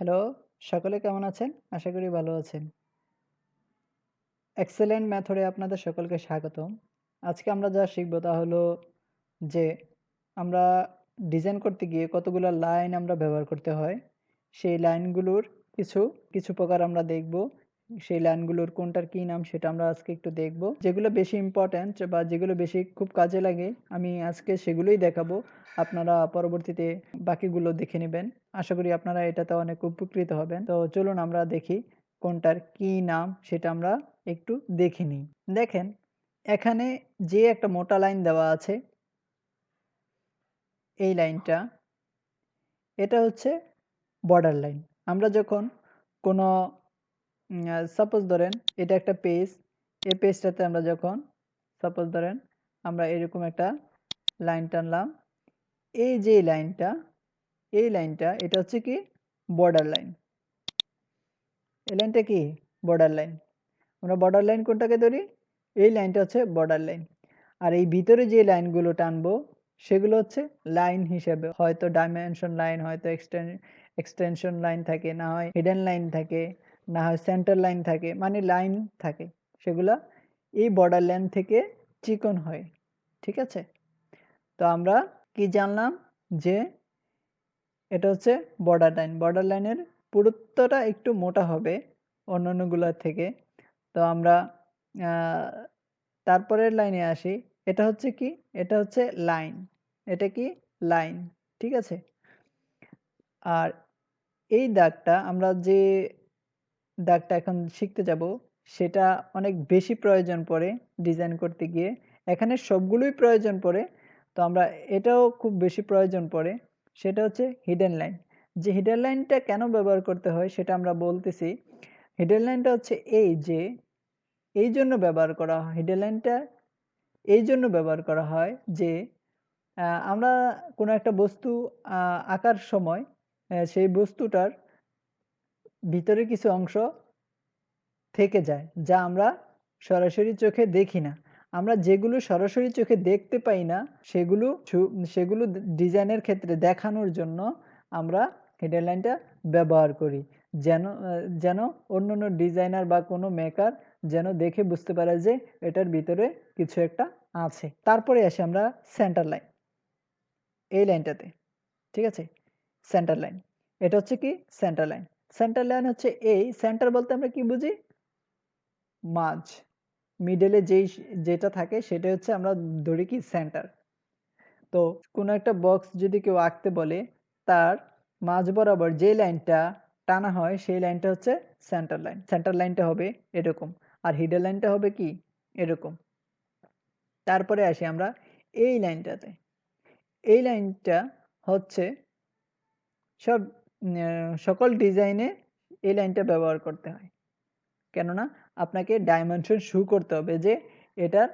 Hello, সকলে কেমন আছেন? আশা করি ভালো আছেন। এক্সেলেন্ট মেথডে আপনাদের সকলকে স্বাগতম। আজকে আমরা যা শিখব তা হলো যে আমরা ডিজাইন করতে গিয়ে কতগুলা লাইন আমরা ব্যবহার করতে হয়। সেই লাইনগুলোর কিছু, কিছু প্রকার আমরা দেখব। সেই লাইনগুলোর কোনটার কি নাম সেটা আমরা আজকে একটু দেখব। যেগুলো বেশি ইম্পোর্টেন্ট বা যেগুলো বেশি খুব কাজে লাগে আমি আজকে সেগুলোই দেখাবো। আপনারা পরবর্তীতে বাকিগুলো দেখে নিবেন। আশা করি আপনারা এটাতে অনেক উপকৃত হবেন। তো চলুন আমরা দেখি কোনটার কি নাম সেটা আমরা একটু দেখে নিই। দেখেন এখানে যে একটা মোটা লাইন দেওয়া আছে এই লাইনটা এটা হচ্ছে বর্ডার লাইন। আমরা যখন কোনো সাপোজ ধরেন এটা একটা পেজ, এই পেজটাতে আমরা যখন সাপোজ ধরেন আমরা এরকম একটা লাইন টানলাম। এই যে লাইনটা এই লাইনটা এটা হচ্ছে কি বর্ডার লাইন। এই লাইনটা কি বর্ডার লাইন। আমরা বর্ডার লাইন কোনটাকে ধরি? এই লাইনটা হচ্ছে বর্ডার লাইন। আর এই ভিতরে যে লাইনগুলো টানবো সেগুলো হচ্ছে লাইন হিসেবে, হয়তো ডাইমেনশন লাইন, হয়তো এক্সটেনশন লাইন থাকে, না হয় হিডেন লাইন থাকে, না হয় সেন্টার লাইন থাকে, মানে লাইন থাকে। সেগুলা এই বর্ডার লাইন থেকে চিকন হয়। ঠিক আছে? তো আমরা কি জানলাম যে এটা হচ্ছে বর্ডার লাইন। বর্ডার লাইনের পুরুত্বটা একটু মোটা হবে অন্যান্যগুলোর থেকে। তো আমরা তারপরের লাইনে আসি। এটা হচ্ছে কি? এটা হচ্ছে লাইন। এটা কি? লাইন। ঠিক আছে? আর এই দাগটা আমরা যে দাগটা এখন শিখতে যাব সেটা অনেক বেশি প্রয়োজন পড়ে ডিজাইন করতে গিয়ে। এখানে সবগুলোই প্রয়োজন পড়ে। তো আমরা এটাও খুব বেশি প্রয়োজন পড়ে। সেটা হচ্ছে হিডেন লাইন। যে হিডেন লাইনটা কেন ব্যবহার করতে হয় সেটা আমরা বলতেছি। হিডেন লাইনটা হচ্ছে এই যে এই জন্য ব্যবহার করা হয়। হিডেন লাইনটা এই জন্য ব্যবহার করা হয় যে আমরা কোনো একটা বস্তু আঁকার সময় সেই বস্তুটার ভিতরে কিছু অংশ থেকে যায় যা আমরা সরাসরি চোখে দেখি না। আমরা যেগুলো সরাসরি চোখে দেখতে পাই না সেগুলো ডিজাইনের ক্ষেত্রে দেখানোর জন্য আমরা হিডেন লাইনটা ব্যবহার করি। যেন অন্যান্য ডিজাইনার বা কোনো মেকার যেন দেখে বুঝতে পারে যে এটার ভিতরে কিছু একটা আছে। তারপরে আসি আমরা সেন্টার লাইন। এই লাইনটাতে। ঠিক আছে? Centre line. এটা হচ্ছে কি? Centre line. সেন্টার লাইন হচ্ছে এই সেন্টার বলতে আমরা কি বুঝি? মাঝ। মিডলে যেটা থাকে সেটা হচ্ছে আমরা ধরি কি সেন্টার। তো কোনো একটা বক্স যদি কেউ আঁকতে বলে তার মাঝ বরাবর যে লাইনটা টানা হয় সেই লাইনটা হচ্ছে সেন্টার লাইন। সেন্টার লাইনটা হবে এরকম। আর হিডেন লাইনটা হবে কি? এরকম। তারপরে আসি আমরা এই লাইনটাতে। এই লাইনটা হচ্ছে সকল ডিজাইনে এই লাইনটা ব্যবহার করতে হয়। কেননা আপনাকে ডাইমেনশন শো করতে হবে যে এটার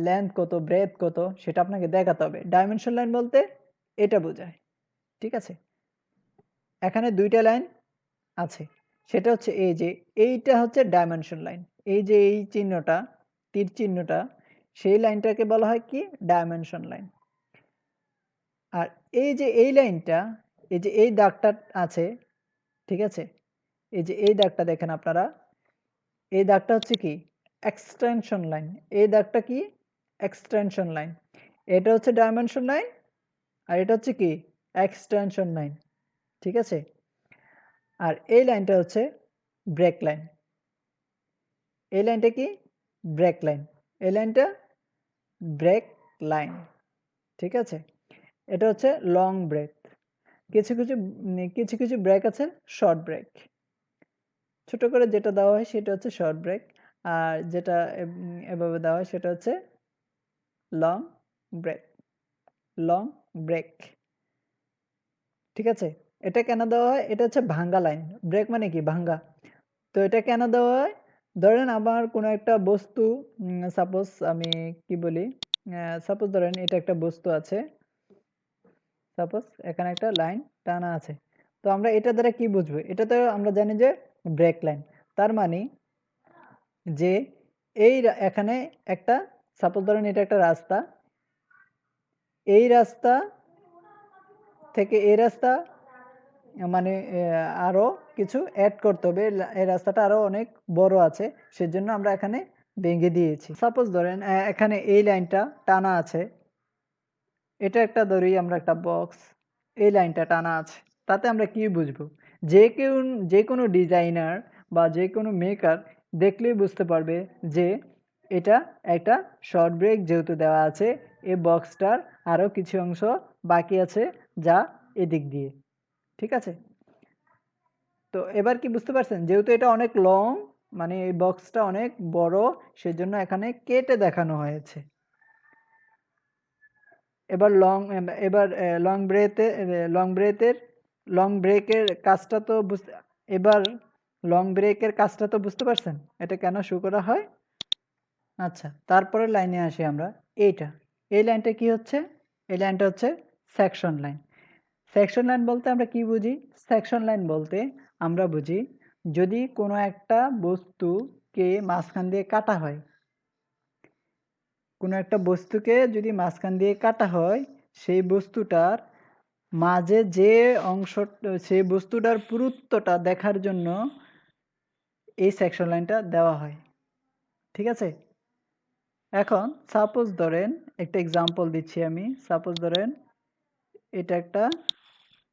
লেন্থ কত, ব্রেথ কত সেটা আপনাকে দেখাতে হবে। ডাইমেনশন লাইন বলতে এটা বোঝায়। ঠিক আছে? এখানে ২ টা লাইন আছে। সেটা হচ্ছে এই যে এইটা হচ্ছে ডাইমেনশন লাইন। এই যে এই চিহ্নটা, তীর চিহ্নটা সেই লাইনটাকে বলা হয় কি? Dimension line. আর এই যে এই লাইনটা, এই যে এই দাগটা আছে, ঠিক আছে? এই যে এই দাগটা দেখেন আপনারা, এই দাগটা হচ্ছে কি? Extension line. এই দাগটা কি? Extension line. এটা হচ্ছে ডাইমেনশন লাইন আর এটা হচ্ছে কি? Extension line. ঠিক আছে? আর এই লাইনটা হচ্ছে ব্রেক লাইন। এই লাইনটা কি? Break line. এই লাইনটা ব্রেক লাইন। ঠিক আছে? এটা হচ্ছে লং ব্রেক। কিছু ব্রেক আছে শর্ট ব্রেক। ছোট করে যেটা দেওয়া হয় সেটা হচ্ছে শর্ট ব্রেক। আর যেটা এভাবে দেওয়া হয় সেটা হচ্ছে লং ব্রেক। Long break. ঠিক আছে? এটা কেন দেওয়া হয়? এটা হচ্ছে ভাঙ্গা লাইন। ব্রেক মানে কি? ভাঙ্গা। তো এটা কেন দেওয়া হয়? ধরেন আমার কোনো একটা বস্তু সাপোজ আমি কি বলি? সাপোজ ধরেন এটা একটা বস্তু আছে। সাপোজ এখানে একটা লাইন টানা আছে। তো আমরা এটা দ্বারা কি বুঝবো? এটাতে আমরা জানি যে ব্রেক লাইন। তার মানে যে এখানে একটা সাপোজ ধরেন এটা একটা রাস্তা। এই রাস্তা থেকে এই রাস্তা মানে আরো কিছু অ্যাড করতে হবে, এই রাস্তাটা আরো অনেক বড় আছে, সেজন্য আমরা এখানে ভেঙে দিয়েছি। সাপোজ ধরেন এখানে এই লাইনটা টানা আছে, এটা একটা ধরি আমরা একটা বক্স, এই লাইনটা টানা আছে, তাতে আমরা কি বুঝবো? যে কেউ, যে কোনো ডিজাইনার বা যে কোনো মেকার দেখলেই বুঝতে পারবে যে এটা একটা শর্ট ব্রেক যেহেতু দেওয়া আছে, এই বক্সটার আরো কিছু অংশ বাকি আছে যা এদিক দিয়ে, ঠিক আছে? তো এবার কি বুঝতে পারছেন? যেহেতু এটা অনেক লং, মানে এই বক্সটা অনেক বড়, সেজন্য এখানে কেটে দেখানো হয়েছে। এবার লং ব্রেথে লং ব্রেথের লং ব্রেকের কাজটা তো এবার লং ব্রেকের কাজটা তো বুঝতে পারছেন এটা কেন শো করা হয়? আচ্ছা, তারপরের লাইনে আসি আমরা। এইটা, এই লাইনটা কি হচ্ছে? এই লাইনটা হচ্ছে সেকশন লাইন। সেকশন লাইন বলতে আমরা কি বুঝি? সেকশন লাইন বলতে আমরা বুঝি যদি কোনো একটা বস্তুকে মাঝখান দিয়ে কাটা হয়, কোনো একটা বস্তুকে যদি মাঝখান দিয়ে কাটা হয়, সেই বস্তুটার মাঝে যে অংশ, সেই বস্তুটার পুরুত্বটা দেখার জন্য এই সেকশন লাইনটা দেওয়া হয়, ঠিক আছে? এখন সাপোজ ধরেন, একটা এক্সাম্পল দিচ্ছি আমি। সাপোজ ধরেন এটা একটা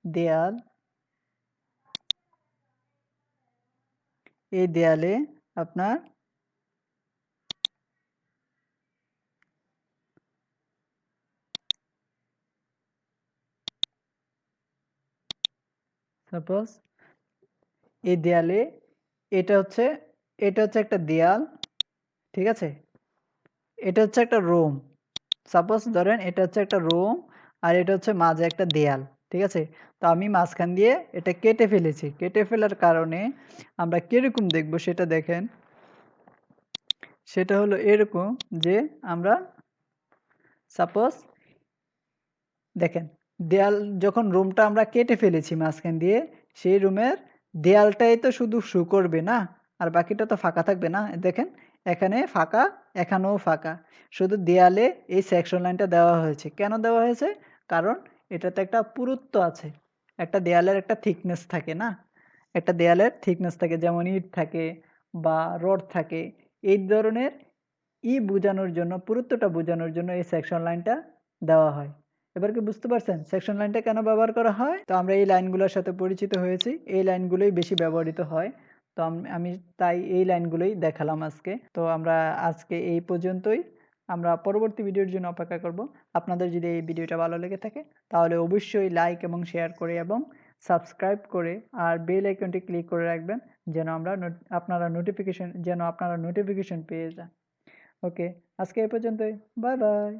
দেয়াল, এই দেয়ালে আপনার সাপোজ এই দেয়ালে, এটা হচ্ছে এটা হচ্ছে একটা দেয়াল, ঠিক আছে? এটা হচ্ছে একটা রুম। সাপোজ ধরেন এটা হচ্ছে একটা রুম, আর এটা হচ্ছে মাঝে একটা দেয়াল, ঠিক আছে? তো আমি মাঝখান দিয়ে এটা কেটে ফেলেছি। কেটে ফেলার কারণে আমরা কিরকম দেখব সেটা দেখেন। সেটা হলো এরকম যে আমরা সাপোজ দেখেন, দেয়াল যখন রুমটা আমরা কেটে ফেলেছি মাঝখান দিয়ে, সেই রুমের দেয়ালটাই তো শুধু শো করবে না, আর বাকিটা তো ফাঁকা থাকবে না। দেখেন এখানে ফাঁকা, এখানেও ফাঁকা, শুধু দেয়ালে এই সেকশন লাইনটা দেওয়া হয়েছে। কেন দেওয়া হয়েছে? কারণ এটাতে একটা পুরুত্ব আছে, একটা দেয়ালের একটা থিকনেস থাকে না, একটা দেয়ালের থিকনেস থাকে, যেমন ইট থাকে বা রড থাকে, এই ধরনের বোঝানোর জন্য, পুরুত্বটা বোঝানোর জন্য এই সেকশন লাইনটা দেওয়া হয়। এবার কি বুঝতে পারছেন সেকশন লাইনটা কেন ব্যবহার করা হয়? তো আমরা এই লাইনগুলোর সাথে পরিচিত হয়েছি, এই লাইনগুলোই বেশি ব্যবহৃত হয়। তো আমি তাই এই লাইনগুলোই দেখালাম আজকে। তো আমরা আজকে এই পর্যন্তই। আমরা পরবর্তী ভিডিওর জন্য অপেক্ষা করব। আপনাদের যদি এই ভিডিওটা ভালো লেগে থাকে তাহলে অবশ্যই লাইক এবং শেয়ার করে এবং সাবস্ক্রাইব করে আর বেল আইকনটি ক্লিক করে রাখবেন, যেন আপনারা নোটিফিকেশন পেয়ে যান। ওকে, আজকে এই পর্যন্তই। Bye bye.